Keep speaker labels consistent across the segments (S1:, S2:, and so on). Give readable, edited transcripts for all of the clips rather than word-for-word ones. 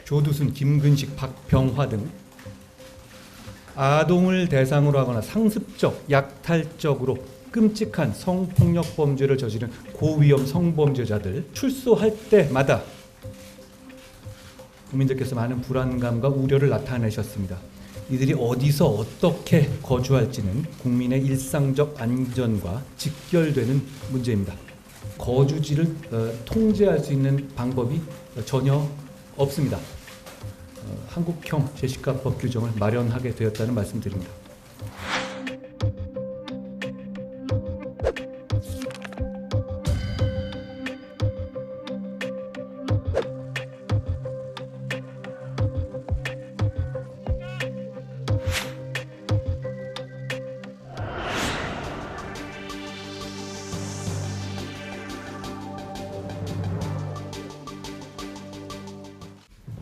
S1: 조두순, 김근식, 박병화 등 아동을 대상으로 하거나 상습적, 약탈적으로 끔찍한 성폭력 범죄를 저지른 고위험 성범죄자들 출소할 때마다 국민들께서 많은 불안감과 우려를 나타내셨습니다. 이들이 어디서 어떻게 거주할지는 국민의 일상적 안전과 직결되는 문제입니다. 거주지를 통제할 수 있는 방법이 전혀 없습니다. 한국형 제시카법 규정을 마련하게 되었다는 말씀드립니다.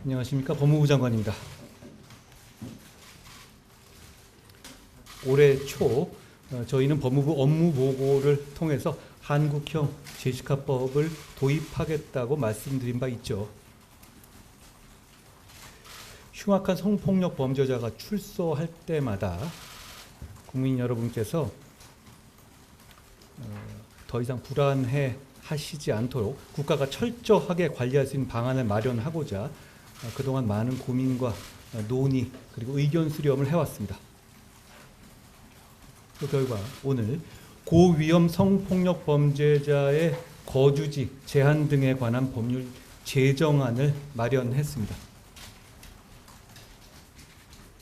S1: 안녕하십니까, 법무부 장관입니다. 올해 초 저희는 법무부 업무 보고를 통해서 한국형 제시카법을 도입하겠다고 말씀드린 바 있죠. 흉악한 성폭력 범죄자가 출소할 때마다 국민 여러분께서 더 이상 불안해 하시지 않도록 국가가 철저하게 관리할 수 있는 방안을 마련하고자 그동안 많은 고민과 논의 그리고 의견 수렴을 해왔습니다. 그 결과 오늘 고위험 성폭력 범죄자의 거주지 제한 등에 관한 법률 제정안을 마련했습니다.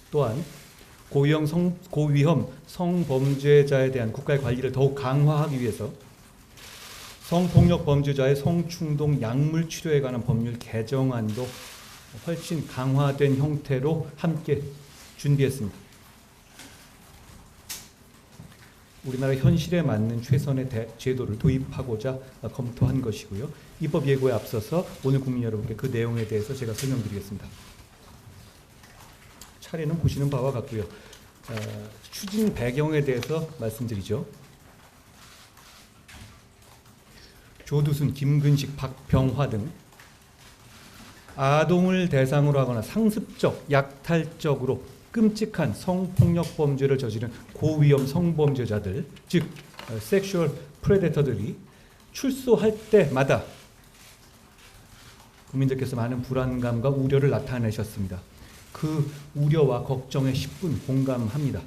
S1: 또한 고위험 성범죄자에 대한 국가의 관리를 더욱 강화하기 위해서 성폭력 범죄자의 성충동 약물 치료에 관한 법률 개정안도 훨씬 강화된 형태로 함께 준비했습니다. 우리나라 현실에 맞는 최선의 제도를 도입하고자 검토한 것이고요. 입법 예고에 앞서서 오늘 국민 여러분께 그 내용에 대해서 제가 설명드리겠습니다. 차례는 보시는 바와 같고요. 추진 배경에 대해서 말씀드리죠. 조두순, 김근식, 박병화 등 아동을 대상으로 하거나 상습적, 약탈적으로 끔찍한 성폭력 범죄를 저지른 고위험 성범죄자들, 즉 섹슈얼 프레데터들이 출소할 때마다 국민들께서 많은 불안감과 우려를 나타내셨습니다. 그 우려와 걱정에 10분 공감합니다.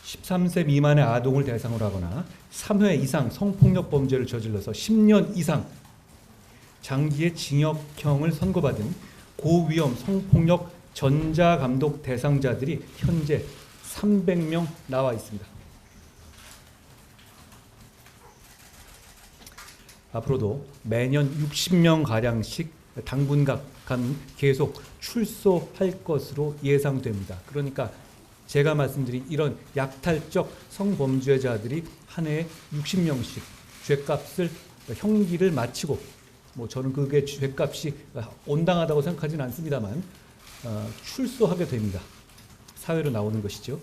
S1: 13세 미만의 아동을 대상으로 하거나 3회 이상 성폭력 범죄를 저질러서 10년 이상 장기의 징역형을 선고받은 고위험 성폭력 전자감독 대상자들이 현재 300명 나와 있습니다. 앞으로도 매년 60명가량씩 당분간 계속 출소할 것으로 예상됩니다. 그러니까 제가 말씀드린 이런 약탈적 성범죄자들이 한 해에 60명씩 죄값을 형기를 마치고 저는 그게 죄값이 온당하다고 생각하지는 않습니다만 출소하게 됩니다. 사회로 나오는 것이죠.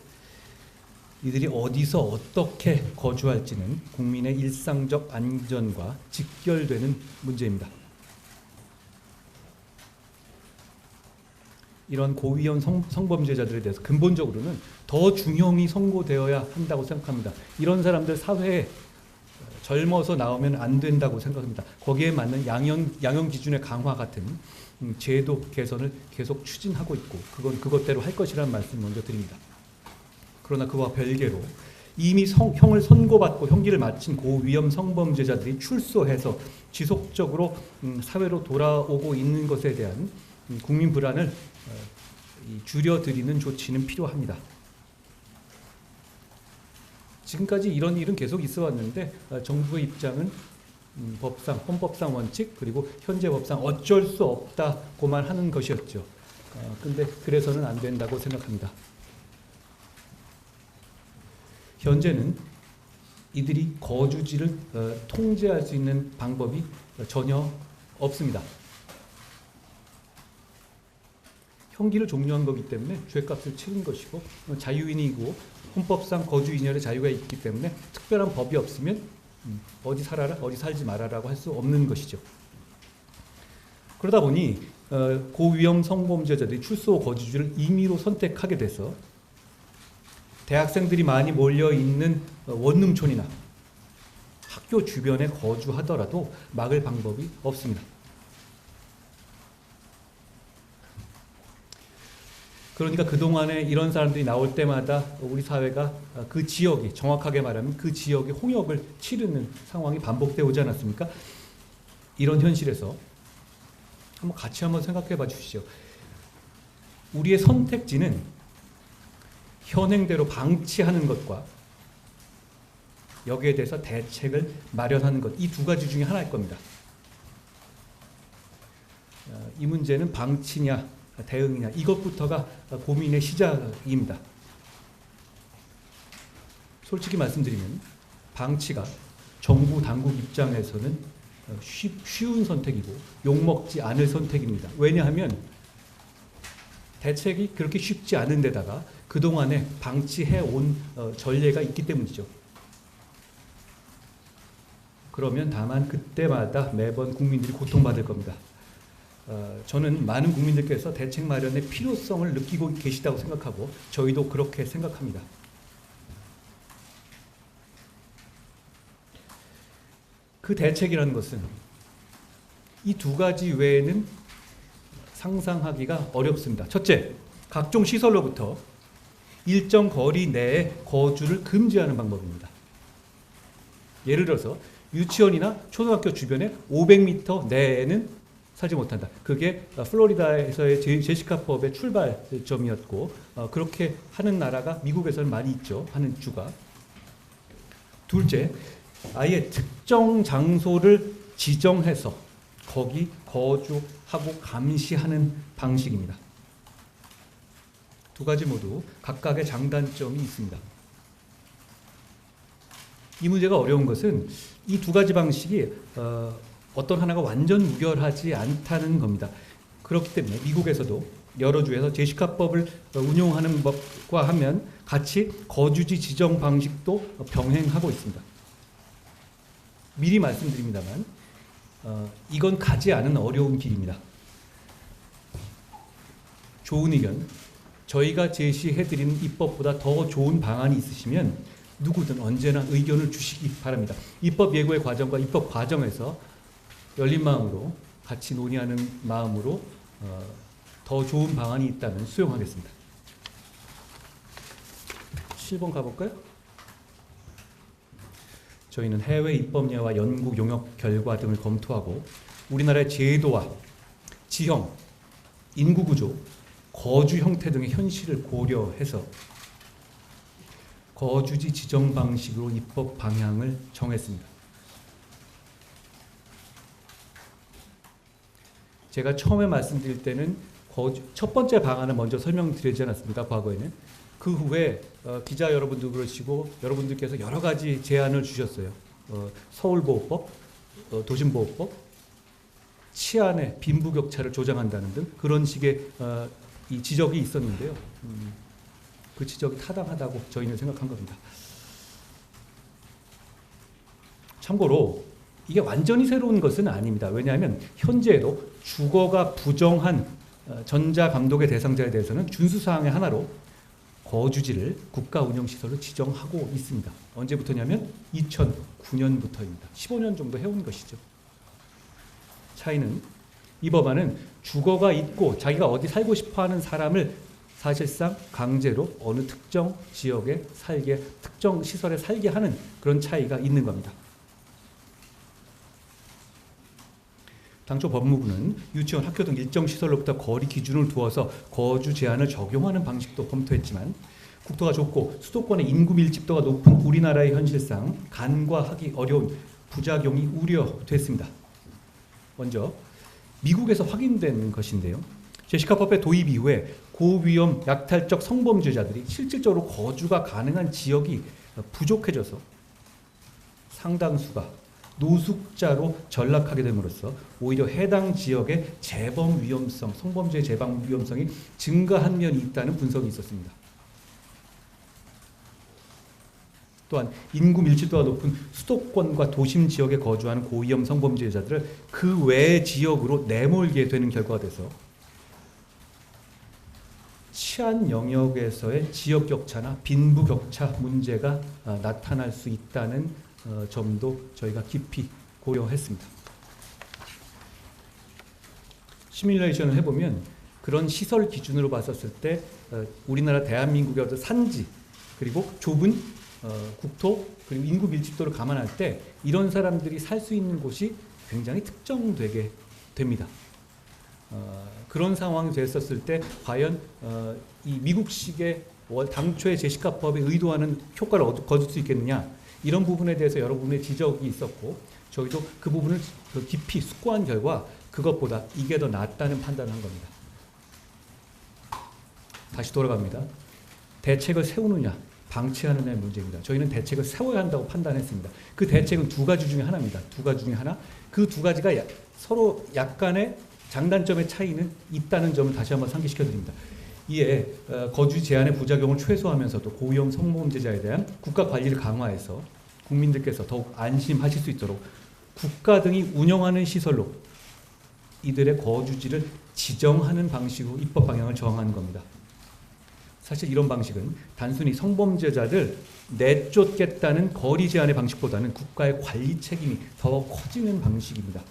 S1: 이들이 어디서 어떻게 거주할지는 국민의 일상적 안전과 직결되는 문제입니다. 이런 고위험 성범죄자들에 대해서 근본적으로는 더 중형이 선고되어야 한다고 생각합니다. 이런 사람들 사회에 젊어서 나오면 안 된다고 생각합니다. 거기에 맞는 양형 기준의 강화 같은 제도 개선을 계속 추진하고 있고 그것대로 할 것이라는 말씀 먼저 드립니다. 그러나 그와 별개로 이미 형을 선고받고 형기를 마친 고위험 성범죄자들이 출소해서 지속적으로 사회로 돌아오고 있는 것에 대한 국민 불안을 줄여드리는 조치는 필요합니다. 지금까지 이런 일은 계속 있어 왔는데 정부의 입장은 헌법상 원칙 그리고 현재 법상 어쩔 수 없다고만 하는 것이었죠. 근데 그래서는 안 된다고 생각합니다. 현재는 이들이 거주지를 통제할 수 있는 방법이 전혀 없습니다. 형기를 종료한 거기 때문에 죄값을 치른 것이고 자유인이고 헌법상 거주인연의 자유가 있기 때문에 특별한 법이 없으면 어디 살아라 어디 살지 말아라고 할 수 없는 것이죠. 그러다 보니 고위험 성범죄자들이 출소 거주지를 임의로 선택하게 돼서 대학생들이 많이 몰려 있는 원룸촌이나 학교 주변에 거주하더라도 막을 방법이 없습니다. 그러니까 그동안에 이런 사람들이 나올 때마다 우리 사회가 그 지역이, 정확하게 말하면 그 지역의 홍역을 치르는 상황이 반복되어 오지 않았습니까? 이런 현실에서 같이 한번 생각해 봐 주시죠. 우리의 선택지는 현행대로 방치하는 것과 여기에 대해서 대책을 마련하는 것, 이 두 가지 중에 하나일 겁니다. 이 문제는 방치냐 대응이냐, 이것부터가 고민의 시작입니다. 솔직히 말씀드리면 방치가 정부 당국 입장에서는 쉬운 선택이고 욕먹지 않을 선택입니다. 왜냐하면 대책이 그렇게 쉽지 않은 데다가 그동안에 방치해온 전례가 있기 때문이죠. 그러면 다만 그때마다 매번 국민들이 고통받을 겁니다. 저는 많은 국민들께서 대책 마련의 필요성을 느끼고 계시다고 생각하고 저희도 그렇게 생각합니다. 그 대책이라는 것은 이 두 가지 외에는 상상하기가 어렵습니다. 첫째, 각종 시설로부터 일정 거리 내에 거주를 금지하는 방법입니다. 예를 들어서 유치원이나 초등학교 주변에 500m 내에는 살지 못한다. 그게 플로리다에서의 제시카법의 출발점이었고 그렇게 하는 나라가 미국에서는 많이 있죠. 하는 주가. 둘째, 아예 특정 장소를 지정해서 거기 거주하고 감시하는 방식입니다. 두 가지 모두 각각의 장단점이 있습니다. 이 문제가 어려운 것은 이 두 가지 방식이 어떤 하나가 완전 무결하지 않다는 겁니다. 그렇기 때문에 미국에서도 여러 주에서 제시카법을 운용하는 법과 하면 같이 거주지 지정 방식도 병행하고 있습니다. 미리 말씀드립니다만 이건 가지 않은 어려운 길입니다. 좋은 의견, 저희가 제시해드리는 입법보다 더 좋은 방안이 있으시면 누구든 언제나 의견을 주시기 바랍니다. 입법 예고의 과정과 입법 과정에서 열린 마음으로 같이 논의하는 마음으로 더 좋은 방안이 있다면 수용하겠습니다. 7번 가볼까요? 저희는 해외 입법례와 연구 용역 결과 등을 검토하고 우리나라의 제도와 지형, 인구구조, 거주 형태 등의 현실을 고려해서 거주지 지정 방식으로 입법 방향을 정했습니다. 제가 처음에 말씀드릴 때는 첫 번째 방안을 먼저 설명드리지 않았습니까? 과거에는. 그 후에 기자 여러분도 그러시고 여러분들께서 여러 가지 제안을 주셨어요. 서울보호법, 도심보호법, 치안의 빈부격차를 조장한다는 등 그런 식의 이 지적이 있었는데요. 그 지적이 타당하다고 저희는 생각한 겁니다. 참고로 이게 완전히 새로운 것은 아닙니다. 왜냐하면 현재에도 주거가 부정한 전자감독의 대상자에 대해서는 준수사항의 하나로 거주지를 국가운영시설로 지정하고 있습니다. 언제부터냐면 2009년부터입니다. 15년 정도 해온 것이죠. 차이는 이 법안은 주거가 있고 자기가 어디 살고 싶어하는 사람을 사실상 강제로 어느 특정 지역에 살게, 특정 시설에 살게 하는 그런 차이가 있는 겁니다. 당초 법무부는 유치원, 학교 등 일정 시설로부터 거리 기준을 두어서 거주 제한을 적용하는 방식도 검토했지만 국토가 좁고 수도권의 인구 밀집도가 높은 우리나라의 현실상 간과하기 어려운 부작용이 우려됐습니다. 먼저 미국에서 확인된 것인데요. 제시카법의 도입 이후에 고위험 약탈적 성범죄자들이 실질적으로 거주가 가능한 지역이 부족해져서 상당수가 노숙자로 전락하게 됨으로써 오히려 해당 지역의 재범 위험성, 성범죄 재범 위험성이 증가한 면이 있다는 분석이 있었습니다. 또한 인구 밀집도가 높은 수도권과 도심 지역에 거주하는 고위험 성범죄자들을 그 외의 지역으로 내몰게 되는 결과가 돼서 치안 영역에서의 지역 격차나 빈부 격차 문제가 나타날 수 있다는 점도 저희가 깊이 고려했습니다. 시뮬레이션을 해보면 그런 시설 기준으로 봤었을 때 우리나라 대한민국의 어떤 산지 그리고 좁은 국토 그리고 인구 밀집도를 감안할 때 이런 사람들이 살 수 있는 곳이 굉장히 특정되게 됩니다. 그런 상황이 됐었을 때 과연 이 미국식의 당초의 제시카법에 의도하는 효과를 거둘 수 있겠느냐, 이런 부분에 대해서 여러 분의 지적이 있었고 저희도 그 부분을 깊이 숙고한 결과 그것보다 이게 더 낫다는 판단을 한 겁니다. 다시 돌아갑니다. 대책을 세우느냐 방치하느냐의 문제입니다. 저희는 대책을 세워야 한다고 판단했습니다. 그 대책은 두 가지 중에 하나입니다. 두 가지 중에 하나. 그 두 가지가 서로 약간의 장단점의 차이는 있다는 점을 다시 한번 상기시켜 드립니다. 이에 거주 제한의 부작용을 최소화하면서도 고위험 성범죄자에 대한 국가 관리를 강화해서 국민들께서 더욱 안심하실 수 있도록 국가 등이 운영하는 시설로 이들의 거주지를 지정하는 방식으로 입법 방향을 정하는 겁니다. 사실 이런 방식은 단순히 성범죄자들 내쫓겠다는 거리 제한의 방식보다는 국가의 관리 책임이 더 커지는 방식입니다.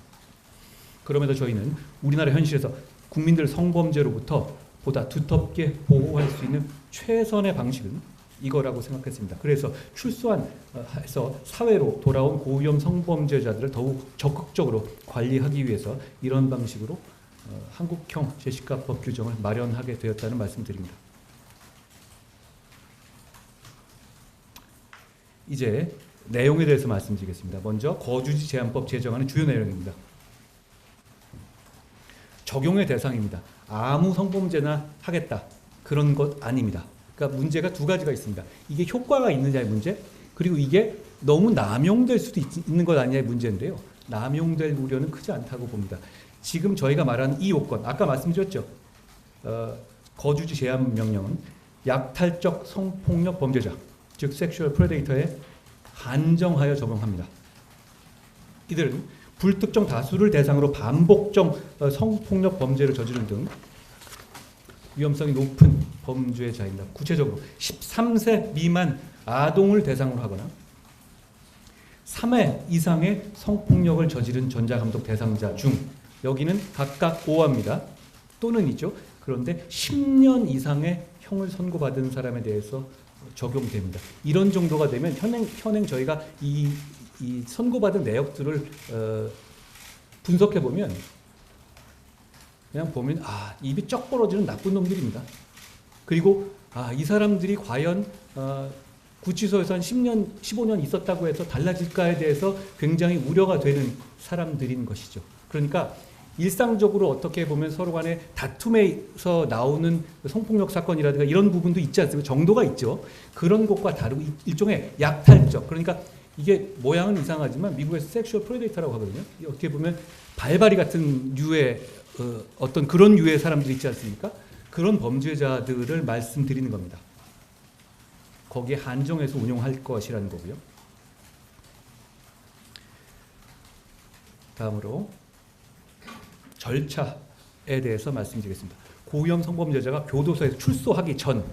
S1: 그럼에도 저희는 우리나라 현실에서 국민들 성범죄로부터 보다 두텁게 보호할 수 있는 최선의 방식은 이거라고 생각했습니다. 그래서 출소해서 사회로 돌아온 고위험 성범죄자들을 더욱 적극적으로 관리하기 위해서 이런 방식으로 한국형 제시카법 규정을 마련하게 되었다는 말씀드립니다. 이제 내용에 대해서 말씀드리겠습니다. 먼저 거주지 제한법 제정안의 주요 내용입니다. 적용의 대상입니다. 아무 성범죄나 하겠다 그런 것 아닙니다. 그러니까 문제가 두 가지가 있습니다. 이게 효과가 있느냐의 문제, 그리고 이게 너무 남용될 수도 있는 것 아니냐의 문제인데요. 남용될 우려는 크지 않다고 봅니다. 지금 저희가 말하는 이 요건, 아까 말씀드렸죠. 거주지 제한 명령은 약탈적 성폭력 범죄자, 즉 섹슈얼 프레데이터에 한정하여 적용합니다. 이들은 불특정 다수를 대상으로 반복적 성폭력 범죄를 저지른 등 위험성이 높은 범죄자입니다. 구체적으로 13세 미만 아동을 대상으로 하거나 3회 이상의 성폭력을 저지른 전자감독 대상자 중 여기는 각각 5화입니다. 또는 있죠. 그런데 10년 이상의 형을 선고받은 사람에 대해서 적용됩니다. 이런 정도가 되면 현행 저희가 이 선고받은 내역들을 분석해 보면 그냥 보면 입이 쩍 벌어지는 나쁜 놈들입니다. 그리고 이 사람들이 과연 구치소에서 한 10년, 15년 있었다고 해서 달라질까에 대해서 굉장히 우려가 되는 사람들인 것이죠. 그러니까 일상적으로 어떻게 보면 서로 간에 다툼에서 나오는 성폭력 사건이라든가 이런 부분도 있지 않습니까? 정도가 있죠. 그런 것과 다르고 일종의 약탈적, 그러니까 이게 모양은 이상하지만 미국에서 섹슈얼 프레데이터라고 하거든요. 어떻게 보면 발바리 같은 류의 어떤 그런 류의 사람들이 있지 않습니까? 그런 범죄자들을 말씀드리는 겁니다. 거기에 한정해서 운용할 것이라는 거고요. 다음으로 절차에 대해서 말씀드리겠습니다. 고위험 성범죄자가 교도소에 출소하기 전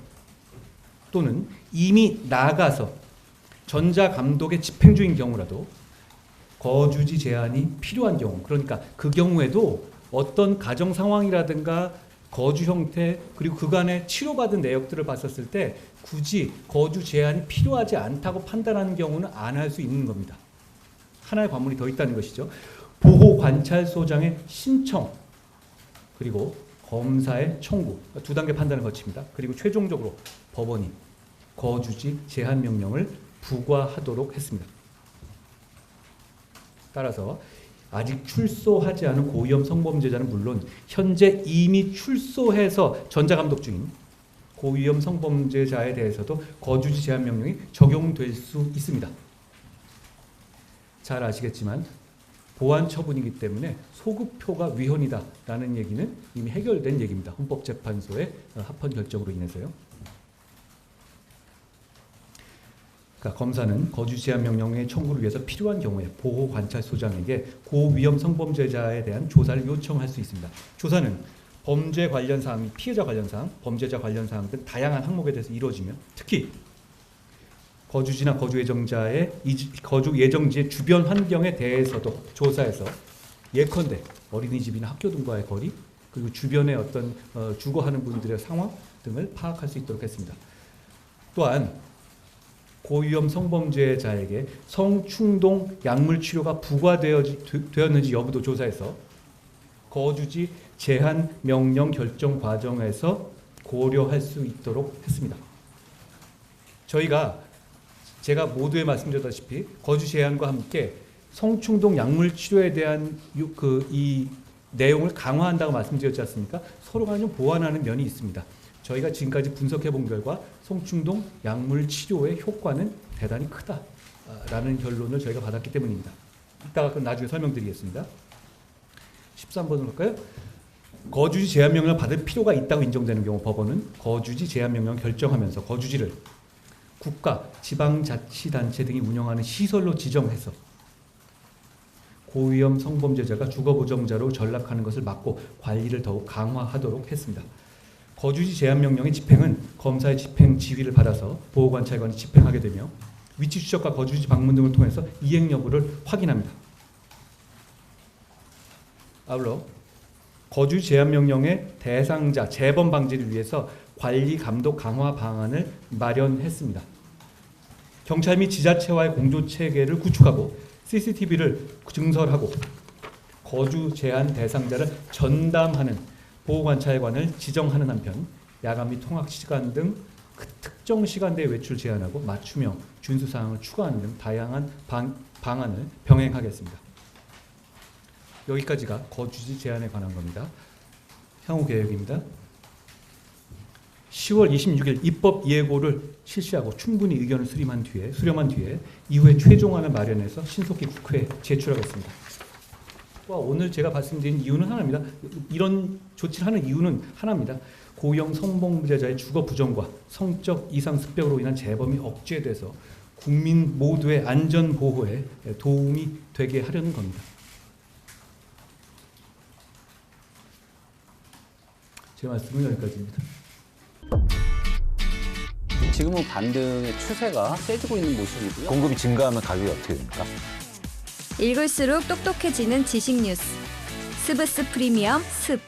S1: 또는 이미 나가서 전자감독의 집행 중인 경우라도 거주지 제한이 필요한 경우, 그러니까 그 경우에도 어떤 가정 상황이라든가 거주 형태 그리고 그간의 치료받은 내역들을 봤었을 때 굳이 거주 제한이 필요하지 않다고 판단하는 경우는 안 할 수 있는 겁니다. 하나의 관문이 더 있다는 것이죠. 보호관찰소장의 신청 그리고 검사의 청구, 두 단계 판단을 거칩니다. 그리고 최종적으로 법원이 거주지 제한 명령을 부과하도록 했습니다. 따라서 아직 출소하지 않은 고위험 성범죄자는 물론 현재 이미 출소해서 전자감독 중인 고위험 성범죄자에 대해서도 거주지 제한 명령이 적용될 수 있습니다. 잘 아시겠지만 보안 처분이기 때문에 소급표가 위헌이다라는 얘기는 이미 해결된 얘기입니다. 헌법재판소의 합헌 결정으로 인해서요. 그러니까 검사는 거주 제한 명령의 청구를 위해서 필요한 경우에 보호관찰소장에게 고위험 성범죄자에 대한 조사를 요청할 수 있습니다. 조사는 범죄 관련 사항, 피해자 관련 사항, 범죄자 관련 사항 등 다양한 항목에 대해서 이루어지며 특히 거주지나 거주 예정지의 주변 환경에 대해서도 조사해서 예컨대 어린이집이나 학교 등과의 거리, 그리고 주변의 어떤 주거하는 분들의 상황 등을 파악할 수 있도록 했습니다. 또한 고위험 성범죄자에게 성충동 약물 치료가 부과되었는지 여부도 조사해서 거주지 제한 명령 결정 과정에서 고려할 수 있도록 했습니다. 제가 모두에 말씀드렸다시피 거주 제한과 함께 성충동 약물 치료에 대한 이 내용을 강화한다고 말씀드렸지 않습니까? 서로 간에 좀 보완하는 면이 있습니다. 저희가 지금까지 분석해 본 결과 성충동 약물 치료의 효과는 대단히 크다라는 결론을 저희가 받았기 때문입니다. 이따가 나중에 설명드리겠습니다. 13번으로 할까요? 거주지 제한 명령을 받을 필요가 있다고 인정되는 경우 법원은 거주지 제한 명령을 결정하면서 거주지를 국가, 지방자치단체 등이 운영하는 시설로 지정해서 고위험 성범죄자가 주거부정자로 전락하는 것을 막고 관리를 더욱 강화하도록 했습니다. 거주지 제한 명령의 집행은 검사의 집행 지휘를 받아서 보호관찰관이 집행하게 되며 위치 추적과 거주지 방문 등을 통해서 이행 여부를 확인합니다. 아울러 거주지 제한 명령의 대상자 재범 방지를 위해서 관리 감독 강화 방안을 마련했습니다. 경찰 및 지자체와의 공조 체계를 구축하고 CCTV를 증설하고 거주 제한 대상자를 전담하는 보호관찰관을 지정하는 한편 야간 및 통학 시간 등 특정 시간대에 외출 제한하고 맞춤형 준수 사항을 추가하는 등 다양한 방안을 병행하겠습니다. 여기까지가 거주지 제한에 관한 겁니다. 향후 계획입니다. 10월 26일 입법 예고를 실시하고 충분히 의견을 수렴한 뒤에 이후에 최종안을 마련해서 신속히 국회에 제출하겠습니다. 오늘 제가 말씀드린 이유는 하나입니다. 이런 조치를 하는 이유는 하나입니다. 고위험 성범죄자의 주거 부정과 성적 이상 습벽으로 인한 재범이 억제돼서 국민 모두의 안전 보호에 도움이 되게 하려는 겁니다. 제 말씀은 여기까지입니다.
S2: 지금은 반등의 추세가 세지고 있는 모습이고요.
S3: 공급이 증가하면 가격이 어떻게 됩니까?
S4: 읽을수록 똑똑해지는 지식 뉴스. 스브스 프리미엄 스프.